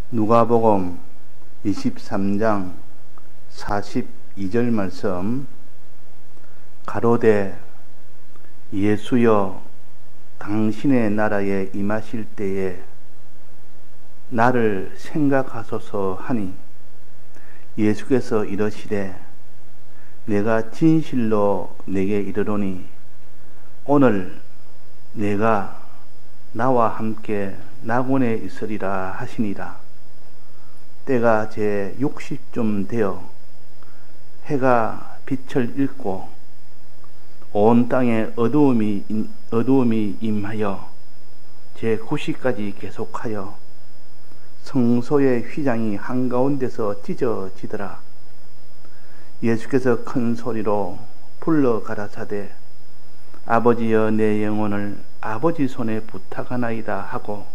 누가복음 23장 42절 말씀. 가로되 예수여 당신의 나라에 임하실 때에 나를 생각하소서 하니, 예수께서 이르시되 내가 진실로 내게 이르노니 오늘 내가 나와 함께 낙원에 있으리라 하시니라. 때가 제 60쯤 되어 해가 빛을 잃고 온 땅에 어두움이 임하여 제 9시까지 계속하여 성소의 휘장이 한가운데서 찢어지더라. 예수께서 큰 소리로 불러 가라사대 아버지여 내 영혼을 아버지 손에 부탁하나이다 하고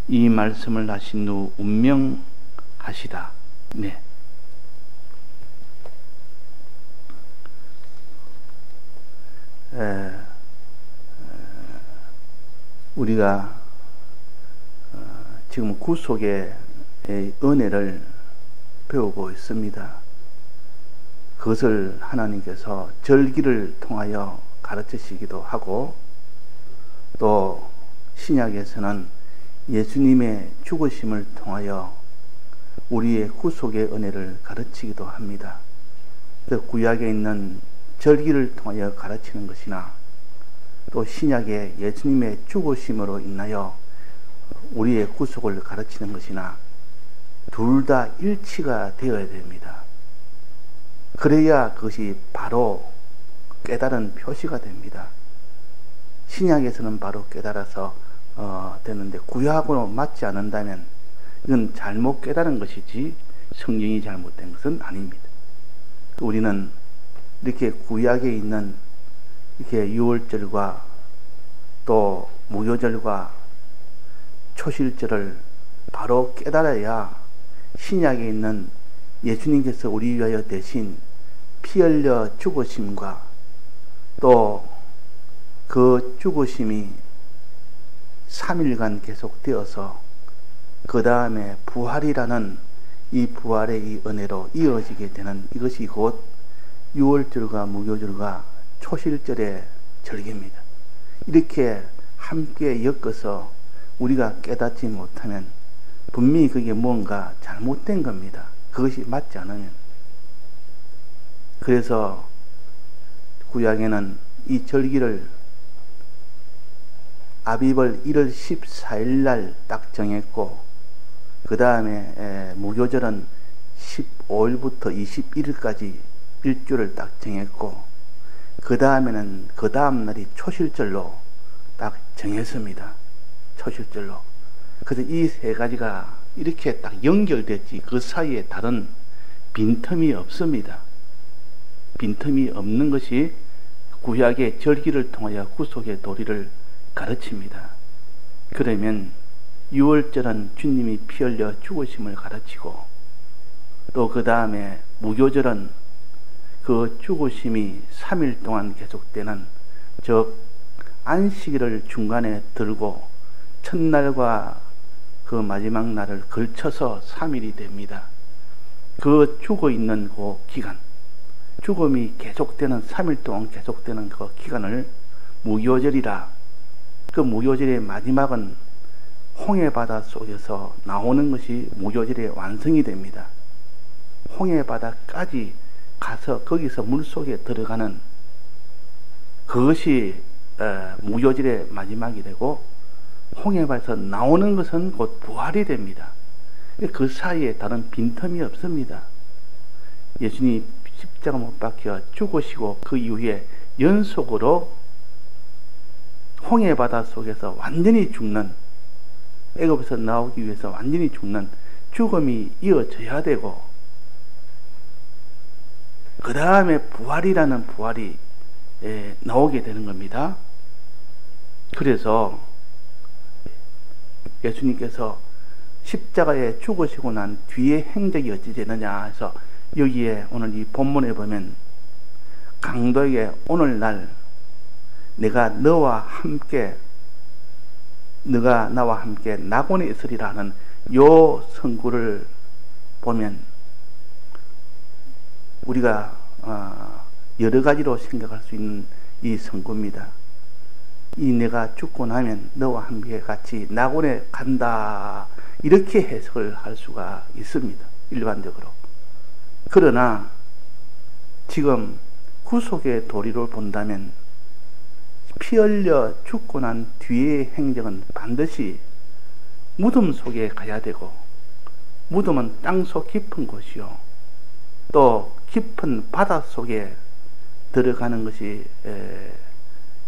이 말씀을 하신 후 운명하시다. 네. 우리가 지금 구속의 은혜를 배우고 있습니다. 그것을 하나님께서 절기를 통하여 가르치시기도 하고, 또 신약에서는 예수님의 죽으심을 통하여 우리의 구속의 은혜를 가르치기도 합니다. 구약에 있는 절기를 통하여 가르치는 것이나, 또 신약의 예수님의 죽으심으로 인하여 우리의 구속을 가르치는 것이나, 둘 다 일치가 되어야 됩니다. 그래야 그것이 바로 깨달은 표시가 됩니다. 신약에서는 바로 깨달아서 되는데, 구약으로 맞지 않는다면 이건 잘못 깨달은 것이지 성경이 잘못된 것은 아닙니다. 우리는 이렇게 구약에 있는 이렇게 유월절과 또 무교절과 초실절을 바로 깨달아야 신약에 있는 예수님께서 우리 위하여 대신 피 흘려 죽으심과 또 그 죽으심이 3일간 계속되어서 그 다음에 부활이라는 이 부활의 이 은혜로 이어지게 되는, 이것이 곧 유월절과 무교절과 초실절의 절기입니다. 이렇게 함께 엮어서 우리가 깨닫지 못하면 분명히 그게 뭔가 잘못된 겁니다. 그것이 맞지 않으면. 그래서 구약에는 이 절기를 아비벌 1월 14일 날 딱 정했고, 그 다음에 무교절은 15일부터 21일까지 일주를 딱 정했고, 그 다음에는 그 다음 날이 초실절로 딱 정했습니다. 초실절로. 그래서 이 세 가지가 이렇게 딱 연결됐지, 그 사이에 다른 빈틈이 없습니다. 빈틈이 없는 것이 구약의 절기를 통하여 구속의 도리를 가르칩니다. 그러면 유월절은 주님이 피 흘려 죽으심을 가르치고, 또 그 다음에 무교절은 그 죽으심이 3일 동안 계속되는, 즉 안식일을 중간에 들고 첫날과 그 마지막 날을 걸쳐서 3일이 됩니다. 그 죽어 있는 그 기간, 죽음이 계속되는 3일 동안 계속되는 그 기간을 무교절이라. 그 무교절의 마지막은 홍해바다 속에서 나오는 것이 무교절의 완성이 됩니다. 홍해바다까지 가서 거기서 물속에 들어가는 그것이 무교절의 마지막이 되고, 홍해바다에서 나오는 것은 곧 부활이 됩니다. 그 사이에 다른 빈틈이 없습니다. 예수님이 십자가 못 박혀 죽으시고 그 이후에 연속으로 홍해바다 속에서 완전히 죽는, 애굽에서 나오기 위해서 완전히 죽는 죽음이 이어져야 되고, 그 다음에 부활이라는 부활이 나오게 되는 겁니다. 그래서 예수님께서 십자가에 죽으시고 난 뒤에 행적이 어찌 되느냐 해서, 여기에 오늘 이 본문에 보면 강도에게 오늘날 내가 너가 나와 함께 낙원에 있으리라는 요 성구를 보면 우리가 여러 가지로 생각할 수 있는 이 성구입니다. 이 내가 죽고 나면 너와 함께 같이 낙원에 간다, 이렇게 해석을 할 수가 있습니다, 일반적으로. 그러나 지금 구속의 도리를 본다면 피 흘려 죽고 난 뒤의 행정은 반드시 무덤 속에 가야 되고, 무덤은 땅속 깊은 곳이요, 또 깊은 바다 속에 들어가는 것이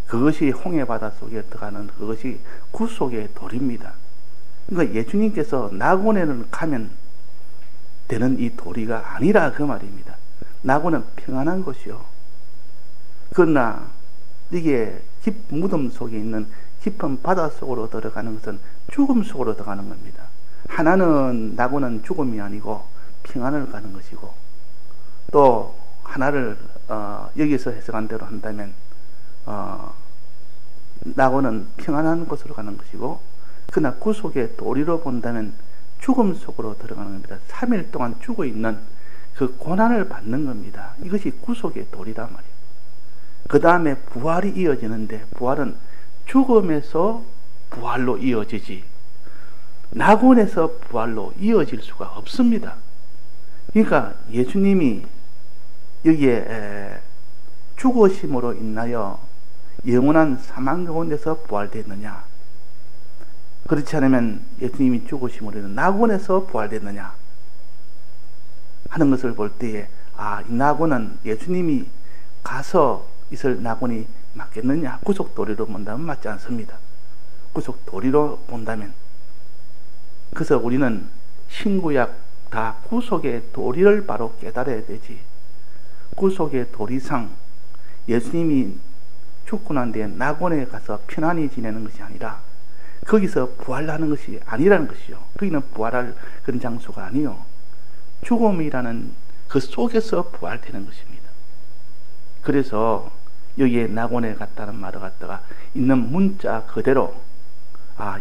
그것이 홍해 바다 속에 들어가는 그것이 구속의 도리입니다. 그러니까 예수님께서 낙원에는 가면 되는 이 도리가 아니라 그 말입니다. 낙원은 평안한 곳이요, 그러나 이게 무덤 속에 있는 깊은 바다 속으로 들어가는 것은 죽음 속으로 들어가는 겁니다. 하나는 낙원은 죽음이 아니고 평안을 가는 것이고, 또 하나를 여기서 해석한 대로 한다면 낙원은 평안한 곳으로 가는 것이고, 그러나 구속의 도리로 본다면 죽음 속으로 들어가는 겁니다. 3일 동안 죽어 있는 그 고난을 받는 겁니다. 이것이 구속의 도리란 말이에요. 그 다음에 부활이 이어지는데, 부활은 죽음에서 부활로 이어지지 낙원에서 부활로 이어질 수가 없습니다. 그러니까 예수님이 여기에 죽으심으로 인하여 영원한 사망 가운데서 부활됐느냐, 그렇지 않으면 예수님이 죽으심으로 인하여 낙원에서 부활됐느냐 하는 것을 볼 때에, 이 낙원은 예수님이 가서 있을 낙원이 맞겠느냐, 구속도리로 본다면 맞지 않습니다. 구속도리로 본다면, 그래서 우리는 신구약 다 구속의 도리를 바로 깨달아야 되지, 구속의 도리상 예수님이 죽고 난 뒤에 낙원에 가서 편안히 지내는 것이 아니라 거기서 부활하는 것이 아니라는 것이요, 거기는 부활할 그런 장소가 아니요, 죽음이라는 그 속에서 부활되는 것입니다. 그래서 여기에 낙원에 갔다는 말을 갖다가 있는 문자 그대로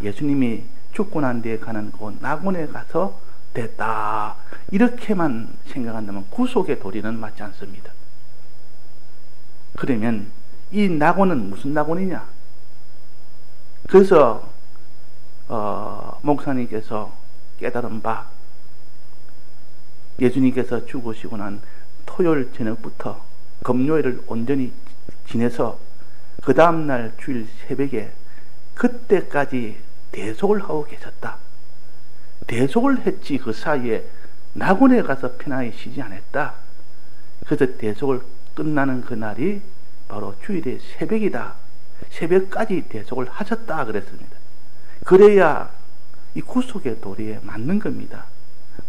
예수님이 죽고 난 뒤에 가는 그 낙원에 가서 됐다, 이렇게만 생각한다면 구속의 도리는 맞지 않습니다. 그러면 이 낙원은 무슨 낙원이냐? 그래서 목사님께서 깨달은 바, 예수님께서 죽으시고 난 토요일 저녁부터 금요일을 온전히 지내서 그 다음날 주일 새벽에 그때까지 대속을 하고 계셨다. 대속을 했지 그 사이에 낙원에 가서 편하게 쉬지 않았다. 그래서 대속을 끝나는 그날이 바로 주일의 새벽이다. 새벽까지 대속을 하셨다 그랬습니다. 그래야 이 구속의 도리에 맞는 겁니다.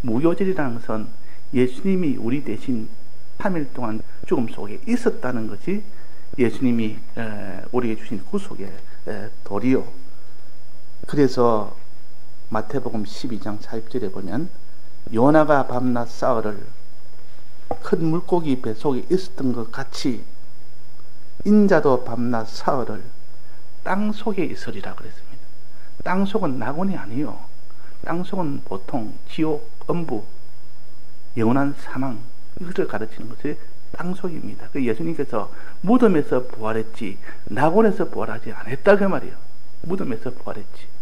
무효절이라는 것은 예수님이 우리 대신 3일 동안 죽음 속에 있었다는 것이 예수님이 우리에게 주신 구속의 도리요. 그래서 마태복음 12장 40절에 보면 요나가 밤낮 싸흘을 큰 물고기 뱃속에 있었던 것 같이 인자도 밤낮 사흘을 땅속에 있으리라 그랬습니다. 땅속은 낙원이 아니요, 땅속은 보통 지옥, 음부, 영원한 사망, 이것을 가르치는 것이 땅속입니다. 그 예수님께서 무덤에서 부활했지 낙원에서 부활하지 않았다 그 말이에요. 무덤에서 부활했지.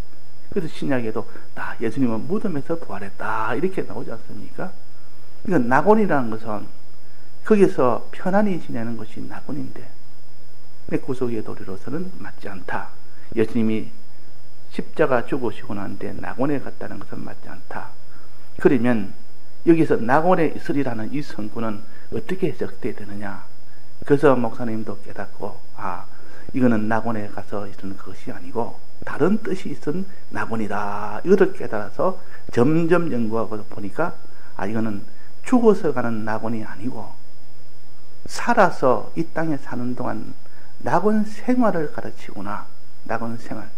그래서 신약에도 예수님은 무덤에서 부활했다 이렇게 나오지 않습니까? 그러니까 낙원이라는 것은 거기서 편안히 지내는 것이 낙원인데 구속의 도리로서는 맞지 않다. 예수님이 십자가 죽으시고 난 뒤에 낙원에 갔다는 것은 맞지 않다. 그러면 여기서 낙원에 있으리라는 이 성구는 어떻게 해석되어야 되느냐? 그래서 목사님도 깨닫고 이거는 낙원에 가서 있는 것이 아니고 다른 뜻이 있은 낙원이다. 이것을 깨달아서 점점 연구하고 보니까 이거는 죽어서 가는 낙원이 아니고 살아서 이 땅에 사는 동안 낙원 생활을 가르치구나. 낙원 생활.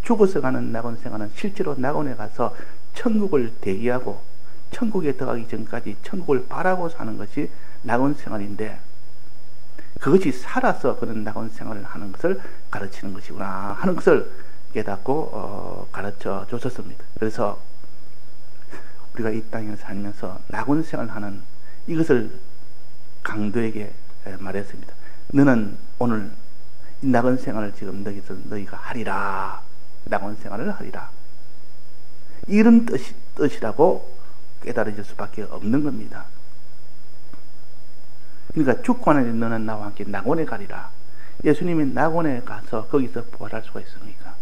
죽어서 가는 낙원 생활은 실제로 낙원에 가서 천국을 대기하고 천국에 들어가기 전까지 천국을 바라고 사는 것이 낙원 생활인데, 그것이 살아서 그런 낙원 생활을 하는 것을 가르치는 것이구나 하는 것을 깨닫고 가르쳐 주셨습니다. 그래서 우리가 이 땅에 살면서 낙원 생활하는 이것을 강도에게 말했습니다. 너는 오늘 이 낙원 생활을 지금 너희가 하리라. 낙원 생활을 하리라. 이런 뜻이라고 깨달아질 수밖에 없는 겁니다. 그러니까 죽고 나니 너는 나와 함께 낙원에 가리라. 예수님이 낙원에 가서 거기서 부활할 수가 있습니까?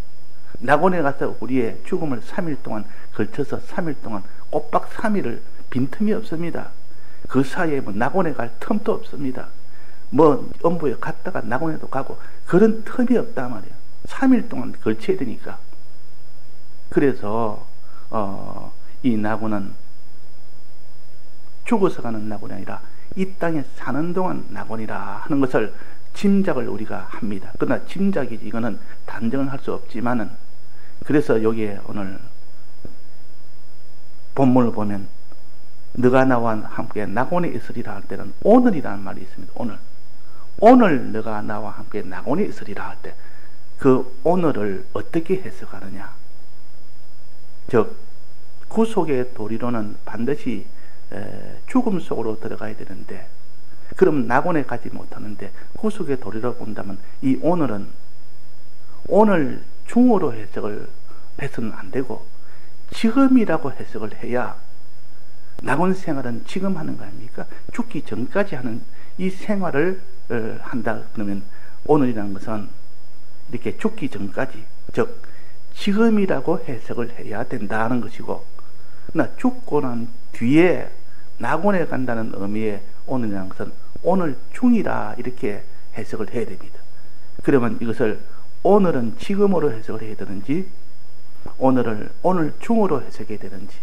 낙원에 가서 우리의 죽음을 3일 동안 걸쳐서 3일 동안 꼬박 3일을 빈틈이 없습니다. 그 사이에 뭐 낙원에 갈 틈도 없습니다. 뭐 음부에 갔다가 낙원에도 가고 그런 틈이 없단 말이에요. 3일 동안 걸쳐야 되니까. 그래서 이 낙원은 죽어서 가는 낙원이 아니라 이 땅에 사는 동안 낙원이라 하는 것을 짐작을 우리가 합니다. 그러나 짐작이지 이거는 단정을 할 수 없지만은, 그래서 여기에 오늘 본문을 보면 너가 나와 함께 낙원에 있으리라 할 때는 오늘이라는 말이 있습니다. 오늘 너가 나와 함께 낙원에 있으리라 할 때 그 오늘을 어떻게 해석하느냐. 즉 구속의 도리로는 반드시 죽음 속으로 들어가야 되는데, 그럼 낙원에 가지 못하는데 구속의 도리로 본다면 이 오늘은 오늘 중으로 해석을 해서는 안 되고 지금이라고 해석을 해야, 낙원 생활은 지금 하는 거 아닙니까? 죽기 전까지 하는 이 생활을 한다 그러면 오늘이라는 것은 이렇게 죽기 전까지, 즉 지금이라고 해석을 해야 된다는 것이고, 나 죽고 난 뒤에 낙원에 간다는 의미의 오늘이라는 것은 오늘 중이라 이렇게 해석을 해야 됩니다. 그러면 이것을 오늘은 지금으로 해석을 해야 되는지, 오늘을 오늘 중으로 해석해야 되는지,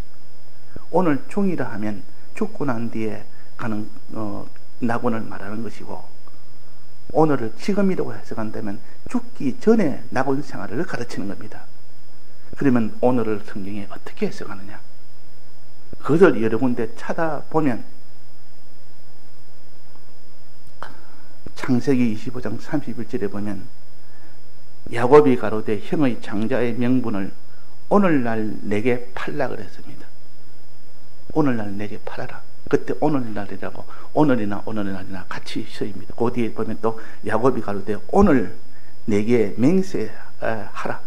오늘 중이라 하면 죽고 난 뒤에 가는 낙원을 말하는 것이고, 오늘을 지금이라고 해석한다면 죽기 전에 낙원 생활을 가르치는 겁니다. 그러면 오늘을 성경에 어떻게 해석하느냐, 그것을 여러 군데 찾아보면 창세기 25장 31절에 보면 야곱이 가로되 형의 장자의 명분을 오늘날 내게 팔라 그랬습니다. 오늘날 내게 팔아라. 그때 오늘날이라고 오늘이나 오늘날이나 같이 쓰입니다. 그 뒤에 보면 또 야곱이 가로되 오늘 내게 맹세하라.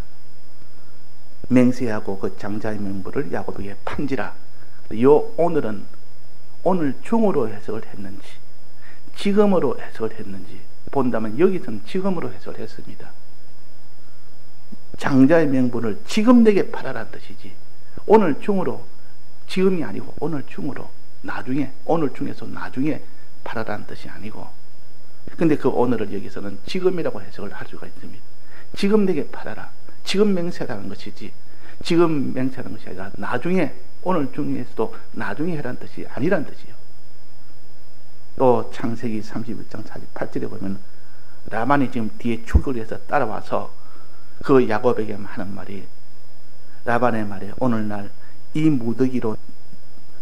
맹세하고 그 장자의 명분을 야곱에게 판지라. 요 오늘은 오늘 중으로 해석을 했는지 지금으로 해석을 했는지 본다면 여기서는 지금으로 해석을 했습니다. 장자의 명분을 지금 내게 팔아라는 뜻이지, 오늘 중으로, 지금이 아니고 오늘 중으로, 나중에, 오늘 중에서 나중에 팔아라는 뜻이 아니고, 근데 그 오늘을 여기서는 지금이라고 해석을 할 수가 있습니다. 지금 내게 팔아라, 지금 맹세하라는 것이지, 지금 맹세하는 것이 아니라 나중에, 오늘 중에서도 나중에 해라는 뜻이 아니란 뜻이에요. 또 창세기 31장 48절에 보면 라반이 지금 뒤에 출근을 해서 따라와서 그 야곱에게 하는 말이, 라반의 말에 오늘날 이 무더기로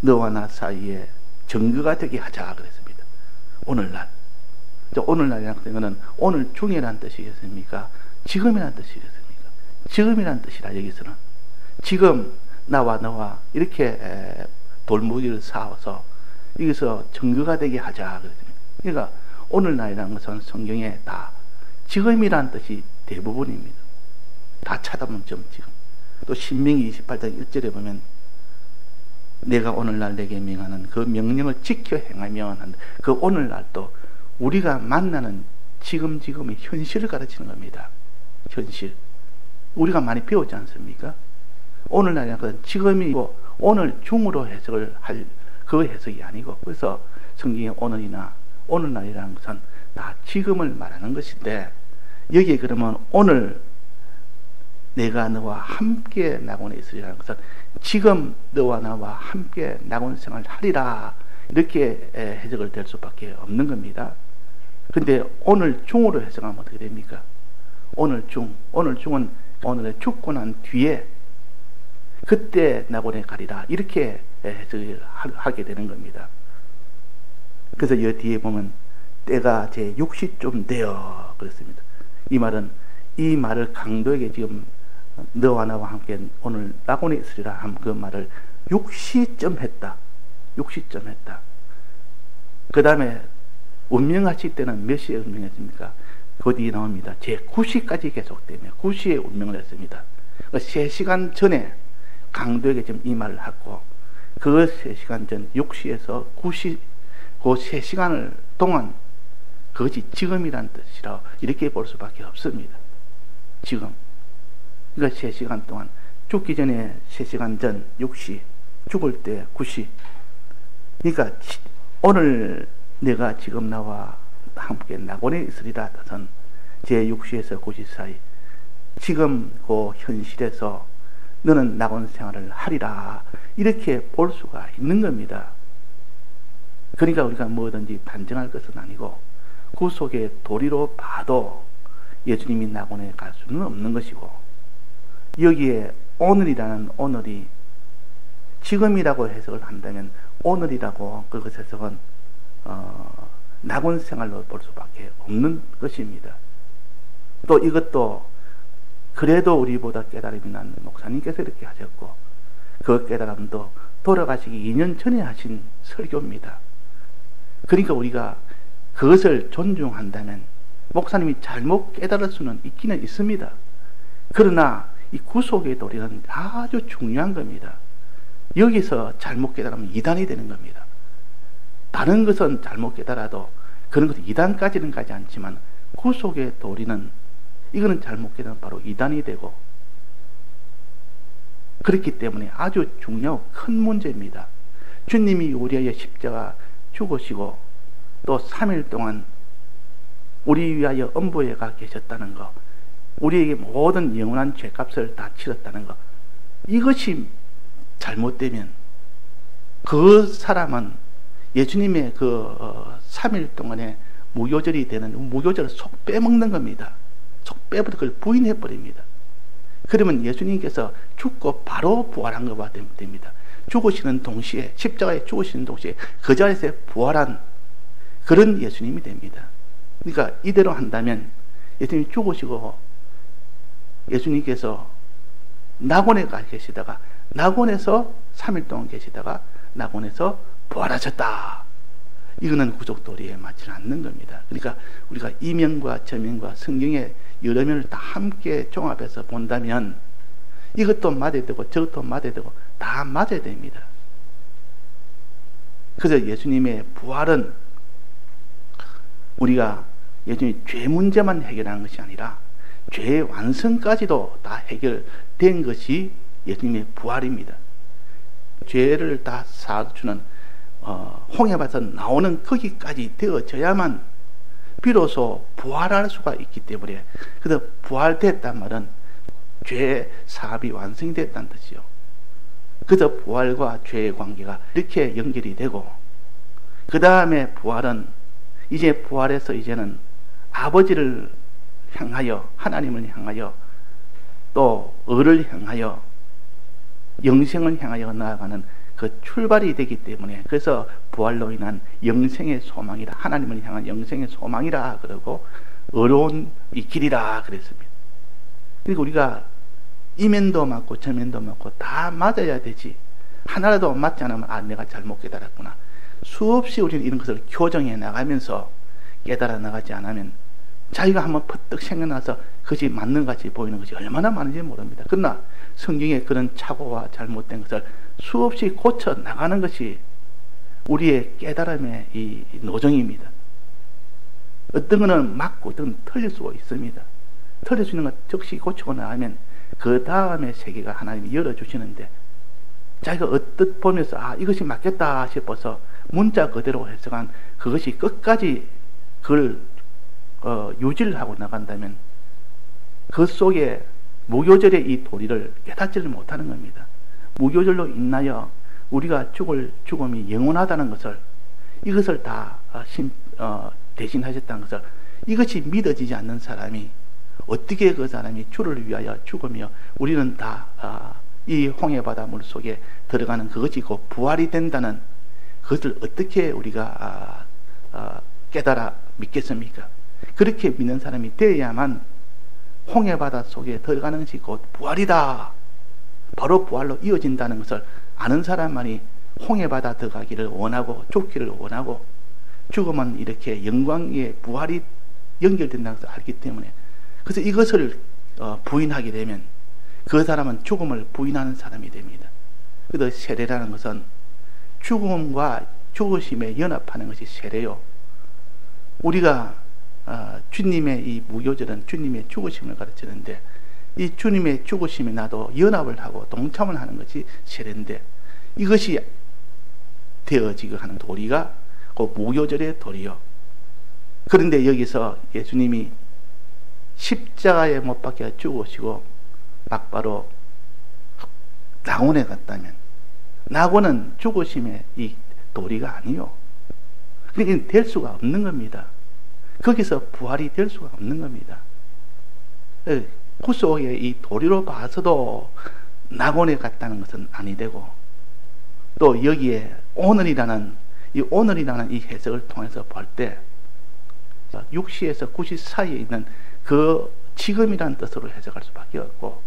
너와 나 사이에 증거가 되게 하자 그랬습니다. 오늘날. 오늘날이라는 것은 오늘 중이라는 뜻이겠습니까? 지금이라는 뜻이겠습니까? 지금이라는 뜻이라. 여기서는 지금 나와 너와 이렇게 돌무기를 쌓아서 여기서 증거가 되게 하자 그랬습니다. 그러니까 오늘날이라는 것은 성경에 다 지금이라는 뜻이 대부분입니다. 다 찾아보면 지금. 또 신명기 28장 1절에 보면 내가 오늘날 내게 명하는 그 명령을 지켜 행하면 한다. 그 오늘날도 우리가 만나는 지금의 현실을 가르치는 겁니다. 현실. 우리가 많이 배웠지 않습니까? 오늘날이라는 것은 지금이고 오늘 중으로 해석을 할 그 해석이 아니고, 그래서 성경의 오늘날이라는 것은 다 지금을 말하는 것인데, 여기에 그러면 오늘 내가 너와 함께 낙원에 있으리라는 것은 지금 너와 나와 함께 낙원 생활을 하리라, 이렇게 해석을 될 수밖에 없는 겁니다. 근데 오늘 중으로 해석하면 어떻게 됩니까? 오늘 중은 오늘에 죽고 난 뒤에 그때 낙원에 가리라, 이렇게 해석을 하게 되는 겁니다. 그래서 이 뒤에 보면 때가 제 60좀 되어 그랬습니다. 이 말을 강도에게 지금 너와 나와 함께 오늘 낙원에 있으리라 한 그 말을 6시쯤 했다. 6시쯤 했다. 그 다음에 운명하실 때는 몇 시에 운명했습니까? 그 뒤에 나옵니다. 제 9시까지 계속되며 9시에 운명을 했습니다. 3시간 전에 강도에게 지금 이 말을 하고 그 3시간 전 6시에서 9시 그 3시간을 동안 그것이 지금이란 뜻이라 이렇게 볼 수밖에 없습니다. 지금. 그러니까 3시간 동안 죽기 전에 3시간 전 6시, 죽을 때 9시. 그러니까 오늘 내가 지금 나와 함께 낙원에 있으리라 뜻은 제6시에서 9시 사이 지금 그 현실에서 너는 낙원 생활을 하리라 이렇게 볼 수가 있는 겁니다. 그러니까 우리가 뭐든지 단정할 것은 아니고 그 속에 도리로 봐도 예수님이 낙원에 갈 수는 없는 것이고 여기에 오늘이라는 오늘이 지금이라고 해석을 한다면 오늘이라고 그것 해석은 낙원 생활로 볼 수밖에 없는 것입니다. 또 이것도 그래도 우리보다 깨달음이 난 목사님께서 이렇게 하셨고 그 깨달음도 돌아가시기 2년 전에 하신 설교입니다. 그러니까 우리가 그것을 존중한다면 목사님이 잘못 깨달을 수는 있기는 있습니다. 그러나 이 구속의 도리는 아주 중요한 겁니다. 여기서 잘못 깨달으면 이단이 되는 겁니다. 다른 것은 잘못 깨달아도 그런 것은 이단까지는 가지 않지만 구속의 도리는 이거는 잘못 깨달으면 바로 이단이 되고 그렇기 때문에 아주 중요하고 큰 문제입니다. 주님이 우리의 십자가 죽으시고 또 3일 동안 우리 위하여 엄부에 가 계셨다는 것, 우리에게 모든 영원한 죄값을 다 치렀다는 것, 이것이 잘못되면 그 사람은 예수님의 그 3일 동안에 무교절이 되는 무교절을 속 빼먹는 겁니다. 속 빼버려 그걸 부인해 버립니다. 그러면 예수님께서 죽고 바로 부활한 것과 됩니다. 죽으시는 동시에 십자가에 죽으시는 동시에 그 자리에서 부활한 그런 예수님이 됩니다. 그러니까 이대로 한다면 예수님이 죽으시고 예수님께서 낙원에 가 계시다가 낙원에서 3일 동안 계시다가 낙원에서 부활하셨다. 이거는 구속도리에 맞지 않는 겁니다. 그러니까 우리가 이면과 저면과 성경의 여러 면을 다 함께 종합해서 본다면 이것도 맞아야 되고 저것도 맞아야 되고 다 맞아야 됩니다. 그래서 예수님의 부활은 우리가 예수님이 죄 문제만 해결하는 것이 아니라 죄의 완성까지도 다 해결된 것이 예수님의 부활입니다. 죄를 다 사주는 홍해밭에서 나오는 거기까지 되어져야만 비로소 부활할 수가 있기 때문에 그래서 부활됐단 말은 죄 사업이 완성이 됐다는 뜻이요. 그래서 부활과 죄의 관계가 이렇게 연결이 되고 그 다음에 부활은 이제 부활해서 이제는 아버지를 향하여 하나님을 향하여 또 을을 향하여 영생을 향하여 나아가는 그 출발이 되기 때문에 그래서 부활로 인한 영생의 소망이라 하나님을 향한 영생의 소망이라 그러고 어려운 이 길이라 그랬습니다. 그러니까 우리가 이면도 맞고 저면도 맞고 다 맞아야 되지 하나라도 맞지 않으면 내가 잘못 깨달았구나. 수없이 우리는 이런 것을 교정해 나가면서 깨달아 나가지 않으면 자기가 한번 퍼뜩 생각나서 그것이 맞는 것 같이 보이는 것이 얼마나 많은지 모릅니다. 그러나 성경의 그런 착오와 잘못된 것을 수없이 고쳐 나가는 것이 우리의 깨달음의 이 노정입니다. 어떤 것은 맞고 어떤 것은 틀릴 수가 있습니다. 틀릴 수 있는 것 즉시 고치고 나가면 그 다음에 세계가 하나님이 열어주시는데 자기가 어뜻 보면서 이것이 맞겠다 싶어서 문자 그대로 해석한 그것이 끝까지 그걸 유지를 하고 나간다면 그 속에 무교절의 이 도리를 깨닫지를 못하는 겁니다. 무교절로 인하여 우리가 죽을 죽음이 영원하다는 것을 이것을 다 대신하셨다는 것을 이것이 믿어지지 않는 사람이 어떻게 그 사람이 주를 위하여 죽으며 우리는 다 이 홍해바다 물 속에 들어가는 그것이 곧 부활이 된다는 그것을 어떻게 우리가 깨달아 믿겠습니까? 그렇게 믿는 사람이 되어야만 홍해바다 속에 들어가는 것이 곧 부활이다. 바로 부활로 이어진다는 것을 아는 사람만이 홍해바다 들어가기를 원하고 죽기를 원하고 죽으면 이렇게 영광의 부활이 연결된다는 것을 알기 때문에 그래서 이것을 부인하게 되면 그 사람은 죽음을 부인하는 사람이 됩니다. 그래서 세례라는 것은 죽음과 죽으심에 연합하는 것이 세례요. 우리가 주님의 이 무교절은 주님의 죽으심을 가르치는데 이 주님의 죽으심에 나도 연합을 하고 동참을 하는 것이 세례인데 이것이 되어지게 하는 도리가 그 무교절의 도리요. 그런데 여기서 예수님이 십자가에 못 박혀 죽으시고 막바로 낙원에 갔다면 낙원은 죽으심의 이 도리가 아니요. 그러니까 될 수가 없는 겁니다. 거기서 부활이 될 수가 없는 겁니다. 구속의 이 도리로 봐서도 낙원에 갔다는 것은 아니 되고 또 여기에 오늘이라는 이 해석을 통해서 볼 때 육시에서 구시 사이에 있는 그 지금이라는 뜻으로 해석할 수밖에 없고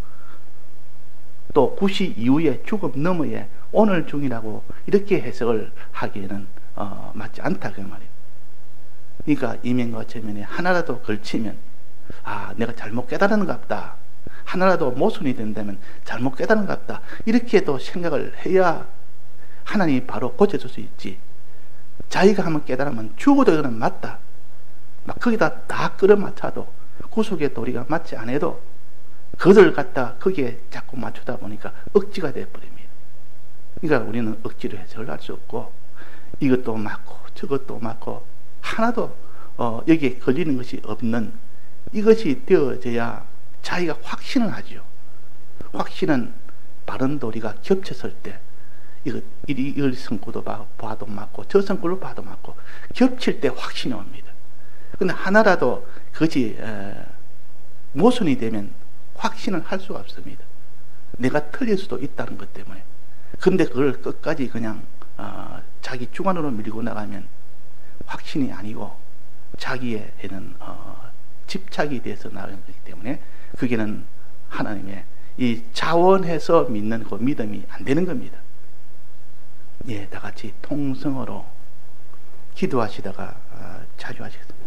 또 구시 이후에 죽음 너머에 오늘 중이라고 이렇게 해석을 하기에는 맞지 않다 그 말이에요. 그러니까 이면과 저면에 하나라도 걸치면 내가 잘못 깨달은갑다. 하나라도 모순이 된다면 잘못 깨달은갑다. 이렇게 또 생각을 해야 하나님이 바로 고쳐줄 수 있지. 자기가 한번 깨달으면 죽어도 이거는 맞다. 막 거기다 다 끌어맞춰도 구속의 도리가 맞지 않아도 그것을 갖다 거기에 자꾸 맞추다 보니까 억지가 되어버립니다. 그러니까 우리는 억지로 해석을 할 수 없고 이것도 맞고 저것도 맞고 하나도 여기에 걸리는 것이 없는 이것이 되어져야 자기가 확신을 하죠. 확신은 바른 도리가 겹쳤을 때 이 성구도 봐도 맞고 저 성구를 봐도 맞고 겹칠 때 확신이 옵니다. 그런데 하나라도 그것이 모순이 되면 확신을 할 수가 없습니다. 내가 틀릴 수도 있다는 것 때문에. 그런데 그걸 끝까지 그냥 자기 주관으로 밀고 나가면 확신이 아니고 자기에는 집착이 돼서 나가는 거기 때문에 그게는 하나님의 이 자원해서 믿는 그 믿음이 안 되는 겁니다. 다 같이 통성으로 기도하시다가 자주 하시겠습니다.